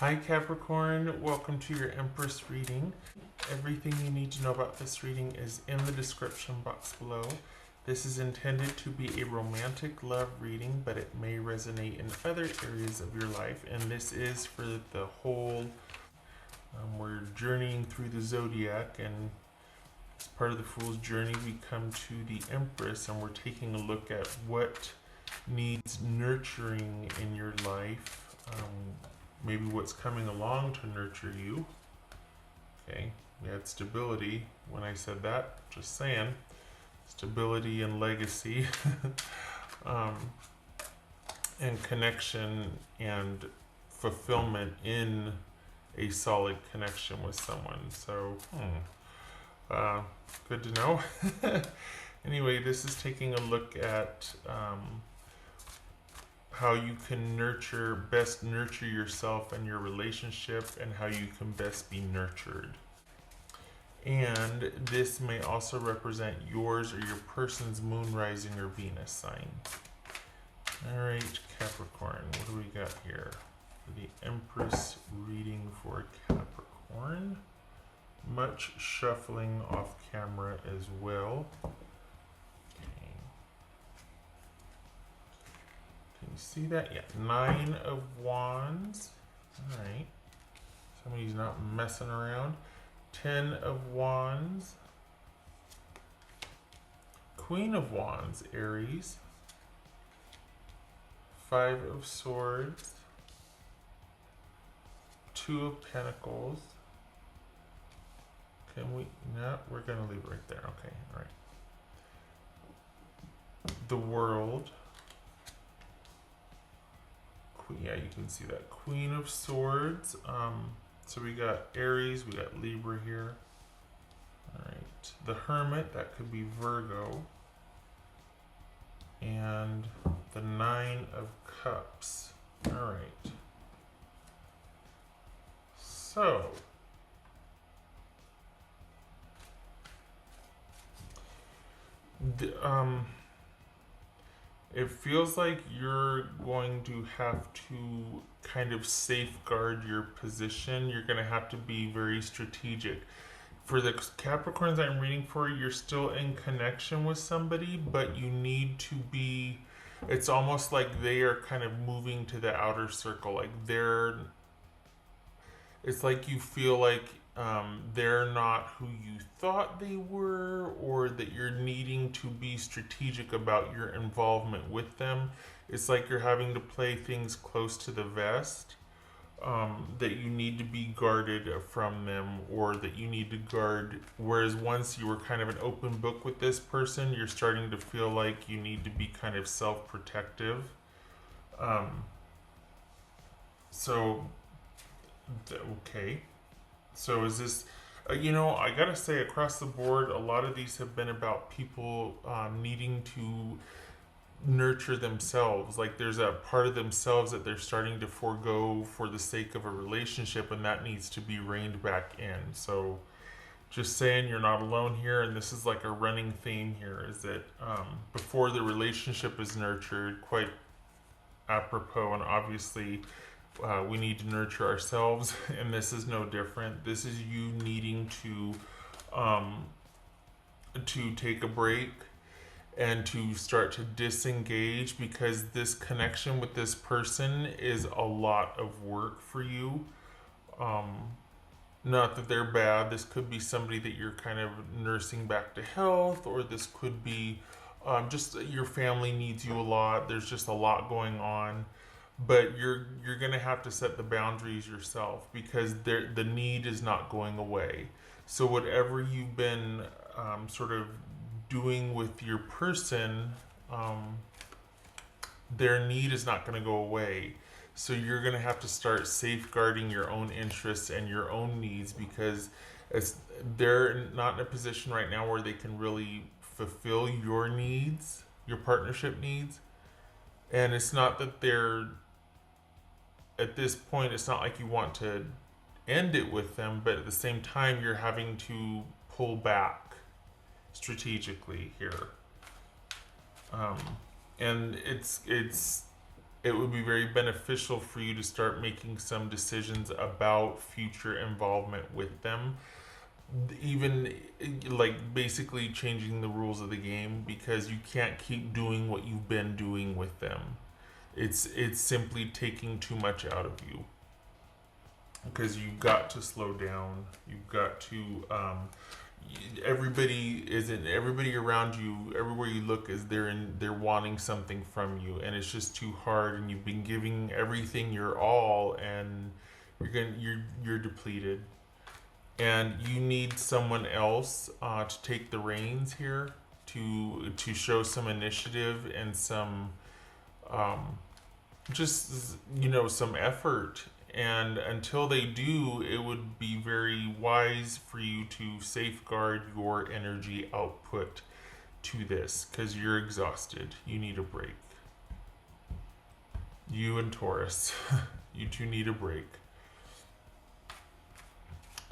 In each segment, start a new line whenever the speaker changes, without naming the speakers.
Hi Capricorn, welcome to your Empress reading. Everything you need to know about this reading is in the description box below. This is intended to be a romantic love reading, but it may resonate in other areas of your life, and this is for the whole. We're journeying through the Zodiac, and as part of the Fool's journey we come to the Empress, and we're taking a look at what needs nurturing in your life. Maybe what's coming along to nurture you. Okay, we had stability when I said that, just saying. Stability and legacy, and connection and fulfillment in a solid connection with someone. So, good to know. Anyway, this is taking a look at how you can best nurture yourself and your relationship, and how you can best be nurtured. And this may also represent yours or your person's moon, rising, or Venus sign. All right, Capricorn, what do we got here? The Empress reading for Capricorn. Much shuffling off camera as well. You see that? Yeah, 9 of Wands. All right. Somebody's not messing around. 10 of Wands. Queen of Wands, Aries. 5 of Swords. 2 of Pentacles. Can we? No, we're going to leave it right there. Okay, all right. The World. Yeah, you can see that. Queen of Swords. So we got Aries, we got Libra here. All right. The Hermit, that could be Virgo. And the 9 of Cups. All right. So, it feels like you're going to have to kind of safeguard your position. You're going to have to be very strategic. For the Capricorns I'm reading for, you're still in connection with somebody, but you need to be, it's almost like they are kind of moving to the outer circle. Like it's like you feel like they're not who you thought they were, or that you're needing to be strategic about your involvement with them. It's like you're having to play things close to the vest, that you need to be guarded from them, or that you need to guard. Whereas once you were kind of an open book with this person, you're starting to feel like you need to be kind of self-protective. Okay. So is this, I gotta say, across the board, a lot of these have been about people needing to nurture themselves. Like there's a part of themselves that they're starting to forego for the sake of a relationship, and that needs to be reined back in. So just saying, you're not alone here, and this is like a running theme here, is that before the relationship is nurtured, quite apropos, and obviously we need to nurture ourselves, and this is no different. This is you needing to take a break and to start to disengage, because this connection with this person is a lot of work for you. Not that they're bad. This could be somebody that you're kind of nursing back to health, or this could be just your family needs you a lot. There's just a lot going on. But you're gonna have to set the boundaries yourself, because the need is not going away. So whatever you've been sort of doing with your person, their need is not going to go away. So you're going to have to start safeguarding your own interests and your own needs, because they're not in a position right now where they can really fulfill your needs, your partnership needs. And it's not that they're, at this point, it's not like you want to end it with them, but at the same time, you're having to pull back strategically here. And it's it would be very beneficial for you to start making some decisions about future involvement with them, even like basically changing the rules of the game, because you can't keep doing what you've been doing with them. It's simply taking too much out of you, because you've got to slow down. You've got to everybody around you, everywhere you look, is they're wanting something from you, and it's just too hard, and you've been giving everything your all, and you're depleted, and you need someone else to take the reins here, to show some initiative and some just some effort. And until they do, it would be very wise for you to safeguard your energy output to this, because you're exhausted. You need a break. You and Taurus, you two need a break.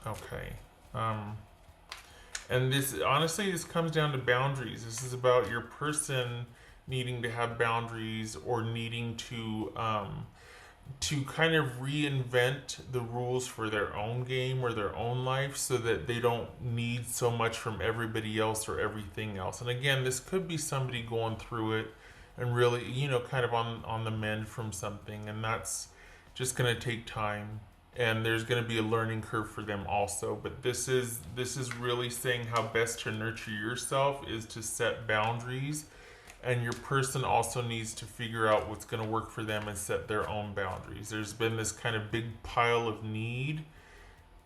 Okay. And this, honestly, this comes down to boundaries. This is about your person needing to have boundaries, or needing to kind of reinvent the rules for their own game or their own life, so that they don't need so much from everybody else or everything else. And again, this could be somebody going through it and really, kind of on the mend from something, and that's just going to take time. And there's going to be a learning curve for them also. But this is really saying how best to nurture yourself is to set boundaries, and your person also needs to figure out what's going to work for them and set their own boundaries. There's been this kind of big pile of need,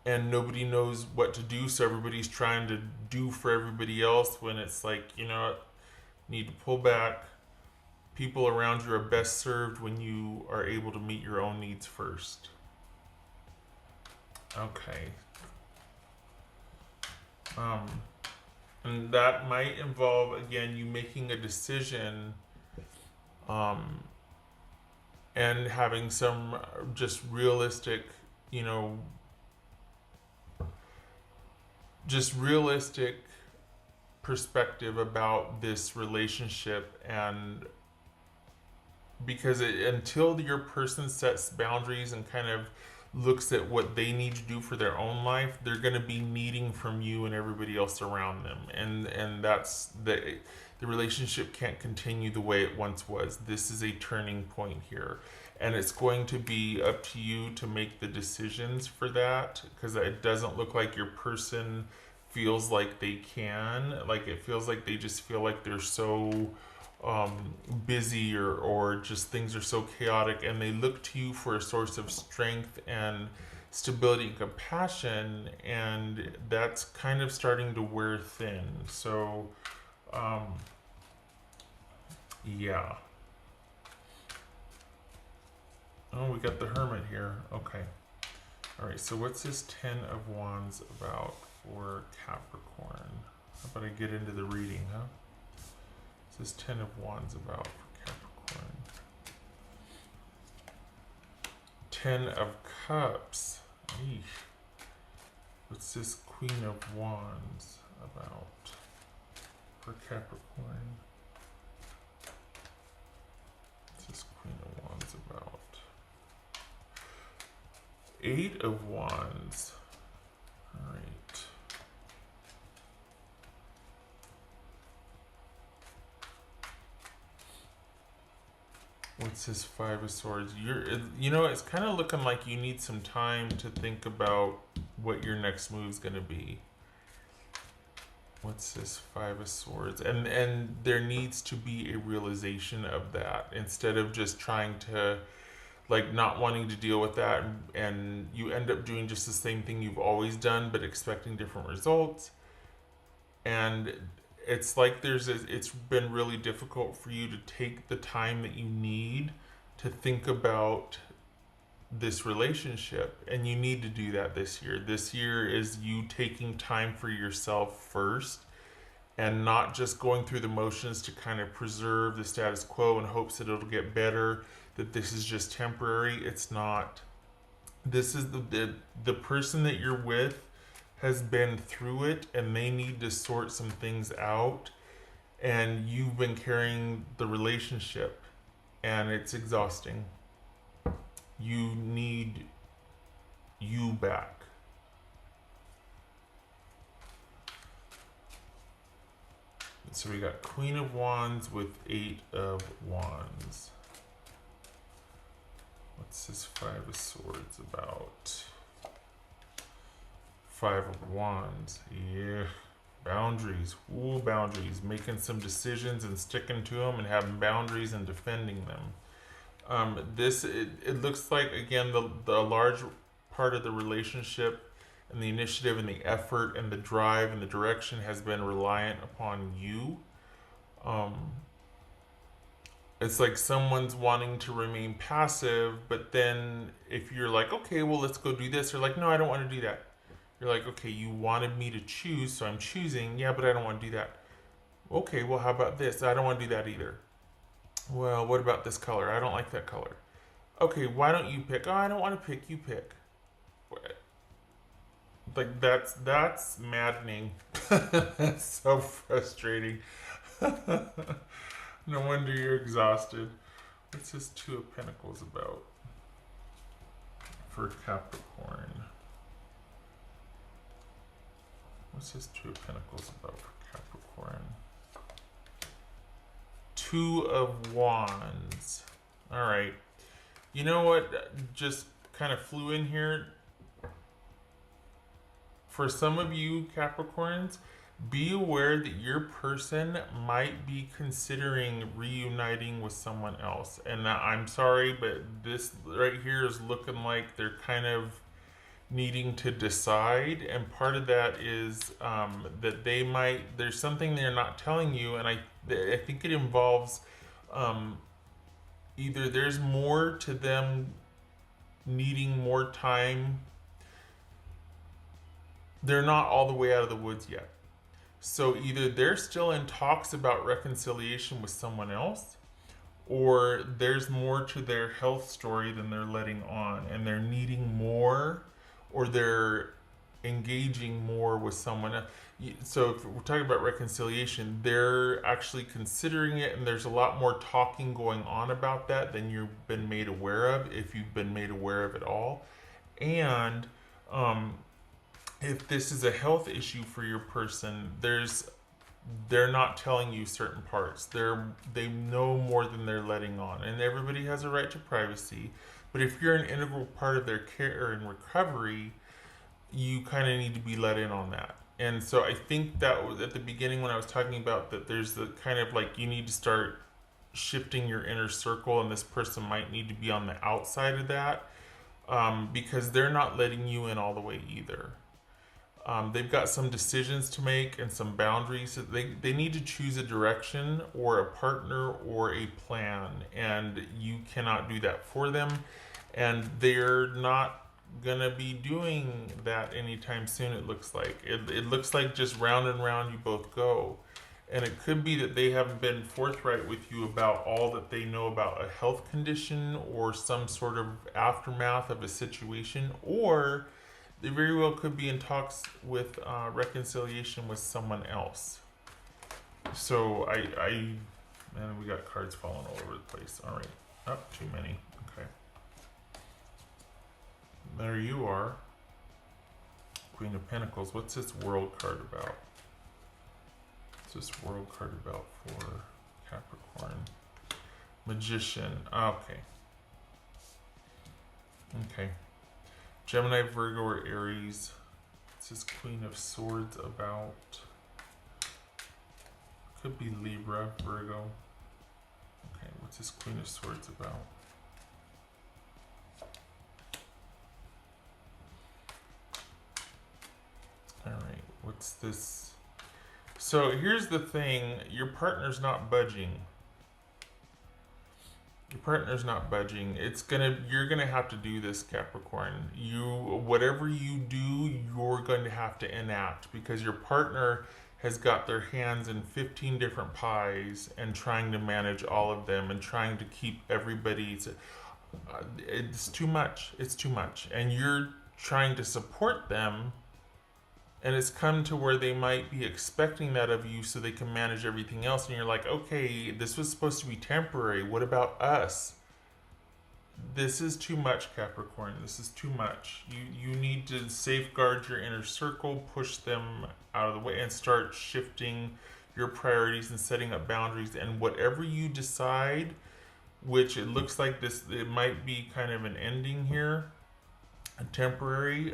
and nobody knows what to do, so everybody's trying to do for everybody else, when it's like, need to pull back. People around you are best served when you are able to meet your own needs first. Okay. And that might involve, again, you making a decision, and having some just realistic, perspective about this relationship. And because until your person sets boundaries and kind of looks at what they need to do for their own life, they're going to be needing from you and everybody else around them, and that's the relationship can't continue the way it once was. This is a turning point here, and it's going to be up to you to make the decisions for that, because it doesn't look like your person feels like they can. Like, it feels like they just feel like they're so busy, or just things are so chaotic, and they look to you for a source of strength and stability and compassion, and that's kind of starting to wear thin. So yeah. Oh, we got the Hermit here. Okay. All right, so what's this 10 of Wands about for Capricorn? How about I get into the reading, huh? What's this 10 of Wands about for Capricorn? 10 of Cups. Eesh. What's this Queen of Wands about for Capricorn? What's this Queen of Wands about? 8 of Wands. All right. What's this 5 of Swords? It's kind of looking like you need some time to think about what your next move's going to be. What's this 5 of Swords? And there needs to be a realization of that, instead of just trying to, like, not wanting to deal with that, and you end up doing just the same thing you've always done, but expecting different results. And it's like it's been really difficult for you to take the time that you need to think about this relationship, and you need to do that this year. This year is you taking time for yourself first, and not just going through the motions to kind of preserve the status quo in hopes that it'll get better, that this is just temporary. It's not. This is the person that you're with has been through it, and they need to sort some things out, and you've been carrying the relationship, and it's exhausting. You need you back. So we got Queen of Wands with 8 of Wands. What's this 5 of Swords about? 5 of Wands. Yeah. Boundaries. Ooh, boundaries. Making some decisions and sticking to them and having boundaries and defending them. It looks like, again, the large part of the relationship and the initiative and the effort and the drive and the direction has been reliant upon you. It's like someone's wanting to remain passive, but then if you're like, okay, well, let's go do this, they're like, no, I don't want to do that. You're like, okay, you wanted me to choose, so I'm choosing. Yeah, but I don't want to do that. Okay, well, how about this? I don't want to do that either. Well, what about this color? I don't like that color. Okay, why don't you pick? Oh, I don't want to pick. You pick. Like that's maddening. That's so frustrating. No wonder you're exhausted. What's this 2 of Pentacles about for Capricorn? What's this 2 of Pentacles about for Capricorn? 2 of Wands. All right. You know what just kind of flew in here? For some of you Capricorns, be aware that your person might be considering reuniting with someone else. And I'm sorry, but this right here is looking like they're kind of needing to decide. And part of that is that there's something they're not telling you. And I think it involves either there's more to them needing more time. They're not all the way out of the woods yet. So either they're still in talks about reconciliation with someone else, or there's more to their health story than they're letting on, and they're needing more, or they're engaging more with someone else. So if we're talking about reconciliation, they're actually considering it, and there's a lot more talking going on about that than you've been made aware of, if you've been made aware of it all. And if this is a health issue for your person, they're not telling you certain parts. They know more than they're letting on, and everybody has a right to privacy. But if you're an integral part of their care and recovery, you kind of need to be let in on that. And so I think that was at the beginning when I was talking about that there's the kind of like you need to start shifting your inner circle, and this person might need to be on the outside of that because they're not letting you in all the way either. They've got some decisions to make and some boundaries. They need to choose a direction or a partner or a plan, and you cannot do that for them. And they're not going to be doing that anytime soon, it looks like. It looks like just round and round you both go. And it could be that they haven't been forthright with you about all that they know about a health condition or some sort of aftermath of a situation, or they very well could be in talks with reconciliation with someone else. So man, we got cards falling all over the place. All right, too many. Okay, there you are. Queen of Pentacles. What's this World card about? What's this World card about for Capricorn? Magician. Okay. Okay. Gemini, Virgo, or Aries. This is Queen of Swords about. Could be Libra, Virgo. Okay, what's this Queen of Swords about? Alright, what's this? So here's the thing, your partner's not budging. Your partner's not budging. You're gonna have to do this, Capricorn. Whatever you do, you're going to have to enact, because your partner has got their hands in 15 different pies and trying to manage all of them and trying to keep everybody. It's too much. It's too much. And you're trying to support them And it's come to where they might be expecting that of you so they can manage everything else. And you're like, okay, this was supposed to be temporary. What about us? This is too much, Capricorn. This is too much. You need to safeguard your inner circle, push them out of the way, and start shifting your priorities and setting up boundaries. And whatever you decide, which it looks like it might be kind of an ending here, temporary,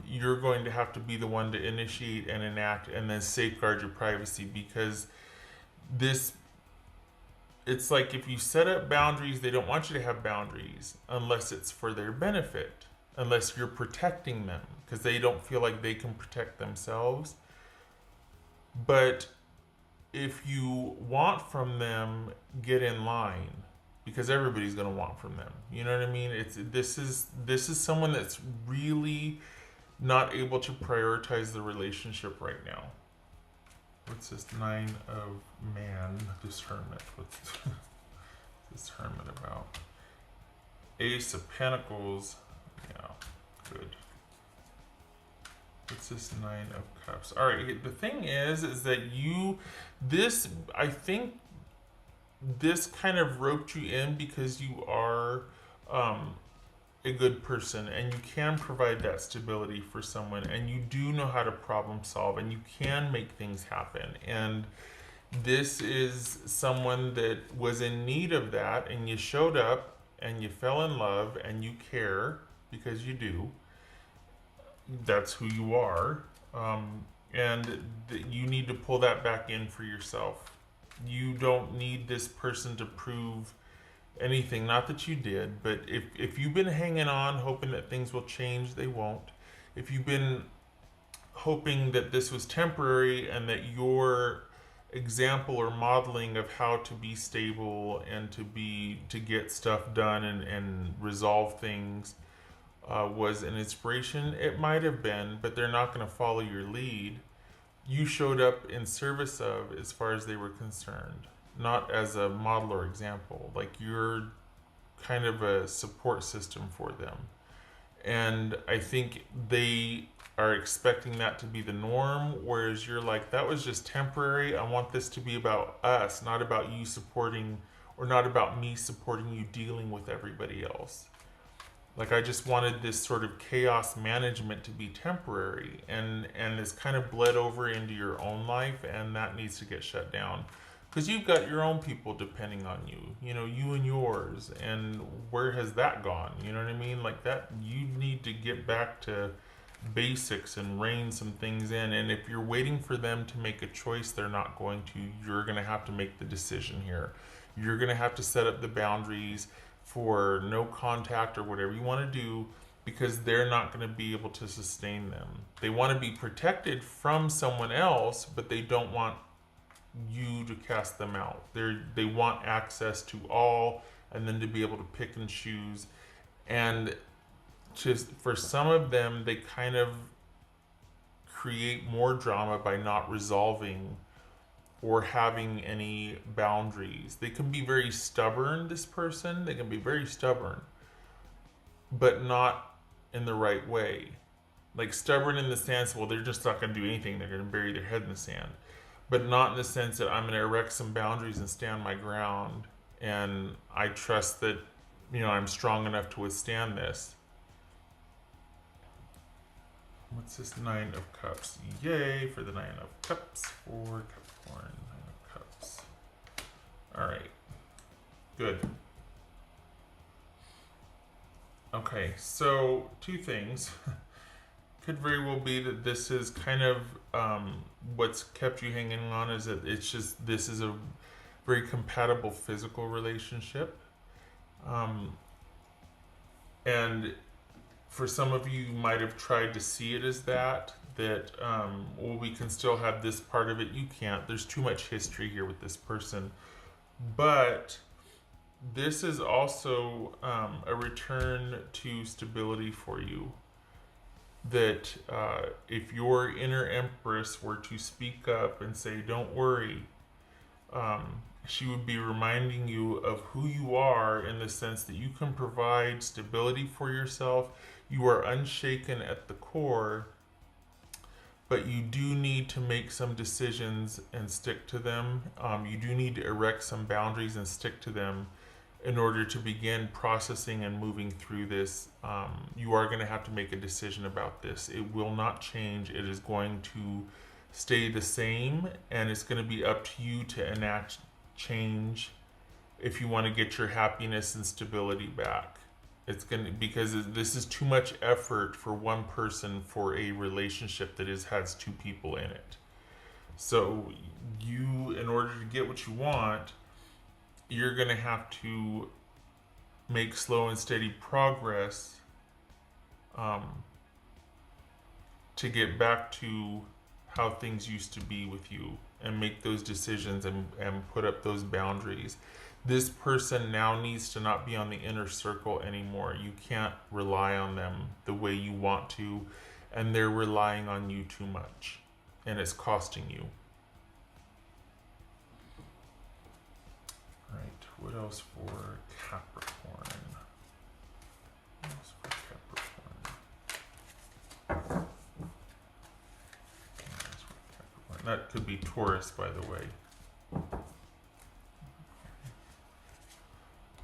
you're going to have to be the one to initiate and enact and then safeguard your privacy, because it's like if you set up boundaries, they don't want you to have boundaries unless it's for their benefit, unless you're protecting them, because they don't feel like they can protect themselves. But if you want from them, get in line, because everybody's going to want from them. You know what I mean? This is someone that's really not able to prioritize the relationship right now. What's this 9 of Man discernment? What's discernment about? Ace of Pentacles. Yeah, good. What's this 9 of Cups? All right, the thing is that I think this kind of roped you in because you are a good person and you can provide that stability for someone, and you do know how to problem solve, and you can make things happen. And this is someone that was in need of that, and you showed up and you fell in love and you care, because you do. That's who you are. You need to pull that back in for yourself. You don't need this person to prove anything. Not that you did, but if you've been hanging on hoping that things will change, they won't. If you've been hoping that this was temporary and that your example or modeling of how to be stable and to get stuff done and resolve things was an inspiration, it might have been, but they're not going to follow your lead. You showed up in service of, as far as they were concerned, not as a model or example. Like, you're kind of a support system for them. And I think they are expecting that to be the norm, whereas you're like, that was just temporary. I want this to be about us, not about you supporting, or not about me supporting you dealing with everybody else. Like, I just wanted this sort of chaos management to be temporary, and it's kind of bled over into your own life, and that needs to get shut down. Because you've got your own people depending on you, you and yours, and where has that gone? You know what I mean? Like, that, you need to get back to basics and rein some things in. And if you're waiting for them to make a choice, they're not going to. You're going to have to make the decision here. You're going to have to set up the boundaries for no contact or whatever you want to do, because they're not going to be able to sustain them. They want to be protected from someone else, but they don't want you to cast them out. They want access to all, and then to be able to pick and choose. And just for some of them, they kind of create more drama by not resolving or having any boundaries. They can be very stubborn, this person. They can be very stubborn, but not in the right way. Like, stubborn in the sense, well, they're just not going to do anything. They're going to bury their head in the sand. But not in the sense that I'm going to erect some boundaries and stand my ground. And I trust that, I'm strong enough to withstand this. What's this 9 of Cups? Yay for the 9 of Cups for Capricorn. 9 of Cups. All right. Good. Okay, so 2 things. Could very well be that this is kind of what's kept you hanging on, is that this is a very compatible physical relationship. And for some of you might have tried to see it as that well, we can still have this part of it. You can't. There's too much history here with this person. But this is also a return to stability for you. That if your inner Empress were to speak up and say, don't worry, she would be reminding you of who you are, in the sense that you can provide stability for yourself. You are unshaken at the core, but you do need to make some decisions and stick to them. You do need to erect some boundaries and stick to them in order to begin processing and moving through this. You are going to have to make a decision about this. It will not change. It is going to stay the same, and it's going to be up to you to enact change if you want to get your happiness and stability back. It's going to, because this is too much effort for one person for a relationship that has two people in it. So you, in order to get what you want, you're going to have to make slow and steady progress to get back to how things used to be with you, and make those decisions and put up those boundaries. This person now needs to not be on the inner circle anymore. You can't rely on them the way you want to, and they're relying on you too much, and it's costing you. Right, what else for Capricorn? What else for Capricorn? That could be Taurus, by the way.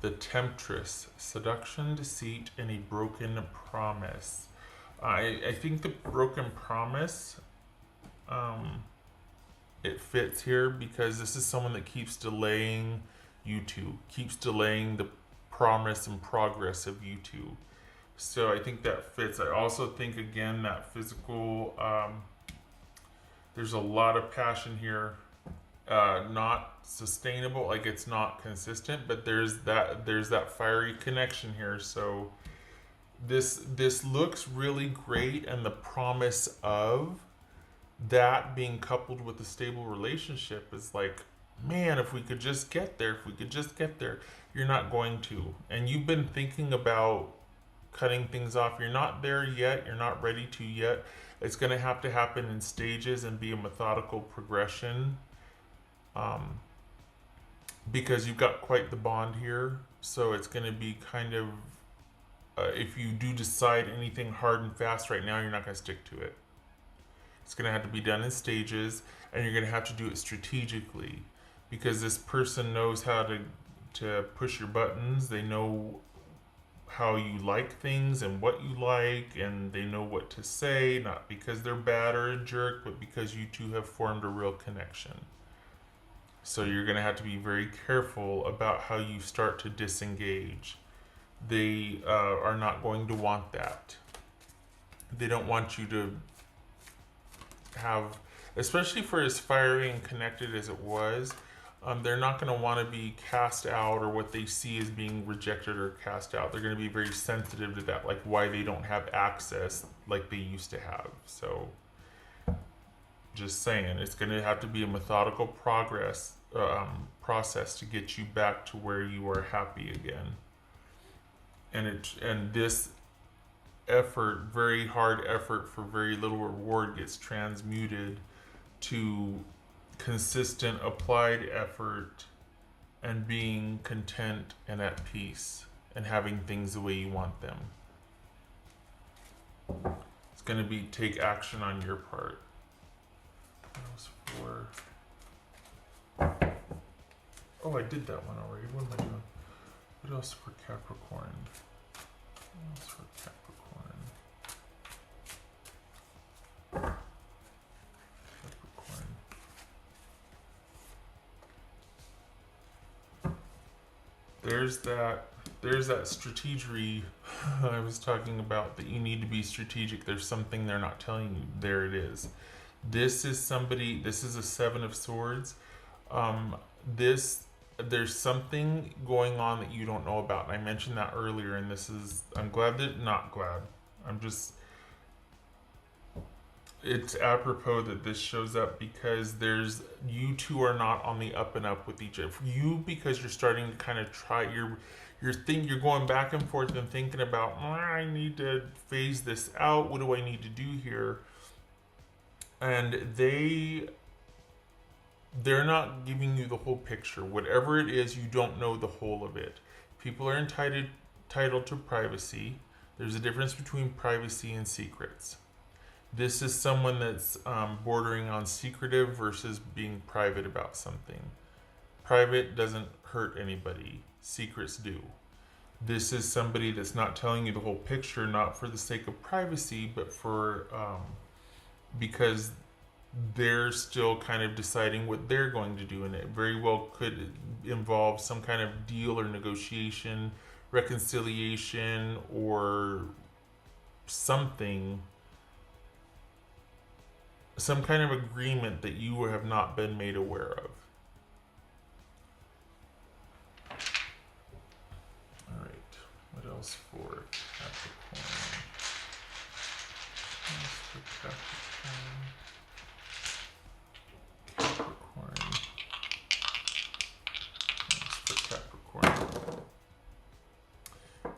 The Temptress, seduction, deceit, and a broken promise. I think the broken promise, it fits here because this is someone that keeps delaying you two, keeps delaying the promise and progress of you two. So I think that fits. I also think, again, that physical, there's a lot of passion here. Not sustainable, like it's not consistent, but there's that fiery connection here. So this looks really great, and the promise of that being coupled with a stable relationship is like, man, if we could just get there, you're not going to. And you've been thinking about cutting things off. You're not there yet. You're not ready to yet. It's going to happen in stages and be a methodical progression. Because you've got quite the bond here, so it's going to be kind of, if you do decide anything hard and fast right now, you're not going to stick to it. It's going to have to be done in stages, and you're going to have to do it strategically, because this person knows how to push your buttons. They know how you like things and what you like, and they know what to say, not because they're bad or a jerk, but because you two have formed a real connection. So you're going to have to be very careful about how you start to disengage. They are not going to want that. They don't want you to have, especially for as fiery and connected as it was, they're not going to want to be cast out, or what they see as being rejected or cast out. They're going to be very sensitive to that, like why they don't have access like they used to have. So just saying, it's going to have to be a methodical process to get you back to where you are happy again. And this effort, very hard effort for very little reward, gets transmuted to consistent applied effort and being content and at peace and having things the way you want them. It's going to take action on your part. Oh, I did that one already. What am I doing? What else for Capricorn? What else for Capricorn? There's that strategery I was talking about, that you need to be strategic. There's something they're not telling you. There it is. This is a Seven of Swords. There's something going on that you don't know about. And I mentioned that earlier, and it's apropos that this shows up, because you two are not on the up and up with each other. You, because you're starting to kind of try, you're going back and forth and thinking about, I need to phase this out. What do I need to do here? And they're not giving you the whole picture. Whatever it is, you don't know the whole of it. People are entitled to privacy. There's a difference between privacy and secrets. This is someone that's bordering on secretive versus being private about something. Private doesn't hurt anybody, secrets do. This is somebody that's not telling you the whole picture, not for the sake of privacy, but for because they're still kind of deciding what they're going to do, and it very well could involve some kind of deal or negotiation, reconciliation, or something, some kind of agreement that you have not been made aware of. All right, what else for Capricorn? What else for Capricorn? Capricorn.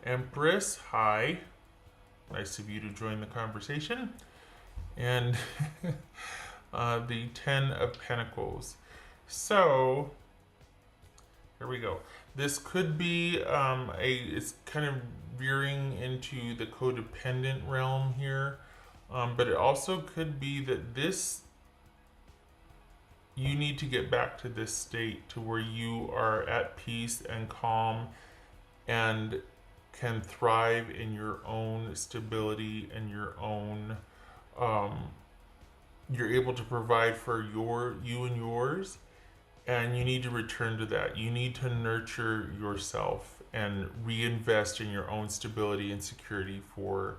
Empress, hi. Nice of you to join the conversation. And the Ten of Pentacles. So, here we go. This could be it's kind of veering into the codependent realm here. But it also could be that you need to get back to this state to where you are at peace and calm and can thrive in your own stability and your own, you're able to provide for you and yours, and you need to return to that. You need to nurture yourself and reinvest in your own stability and security for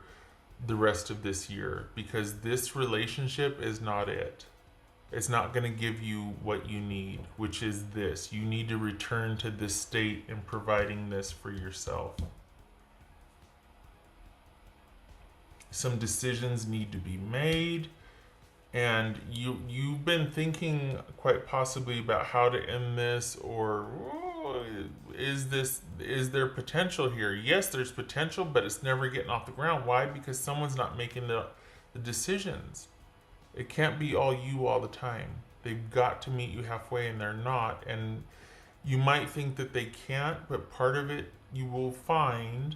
the rest of this year, because this relationship is not it. It's not going to give you what you need, which is this. You need to return to this state and providing this for yourself. Some decisions need to be made, and you've been thinking quite possibly about how to end this, or is there potential here? Yes, there's potential, but it's never getting off the ground. Why? Because someone's not making the decisions. It can't be all you all the time. They've got to meet you halfway, and they're not. And you might think that they can't, but part of it you will find,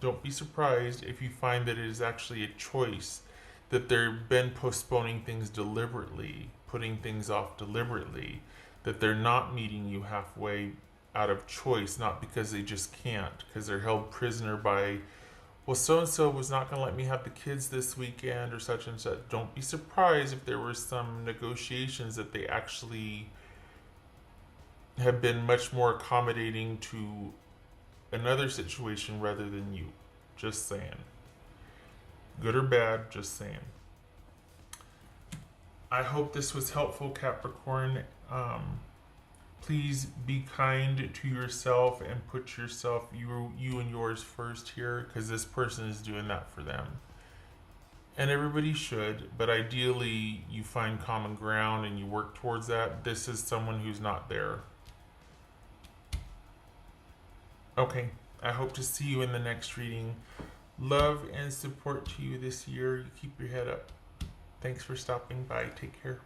don't be surprised if you find that it is actually a choice, that they've been postponing things deliberately, putting things off deliberately, that they're not meeting you halfway out of choice, not because they just can't, because they're held prisoner by, well, so-and-so was not going to let me have the kids this weekend or such and such. Don't be surprised if there were some negotiations that they actually have been much more accommodating to another situation rather than you. Just saying. Good or bad, just saying. I hope this was helpful, Capricorn. Please be kind to yourself and put yourself, you and yours first here, because this person is doing that for them. And everybody should, but ideally you find common ground and you work towards that. This is someone who's not there. Okay, I hope to see you in the next reading. Love and support to you this year. You keep your head up. Thanks for stopping by. Take care.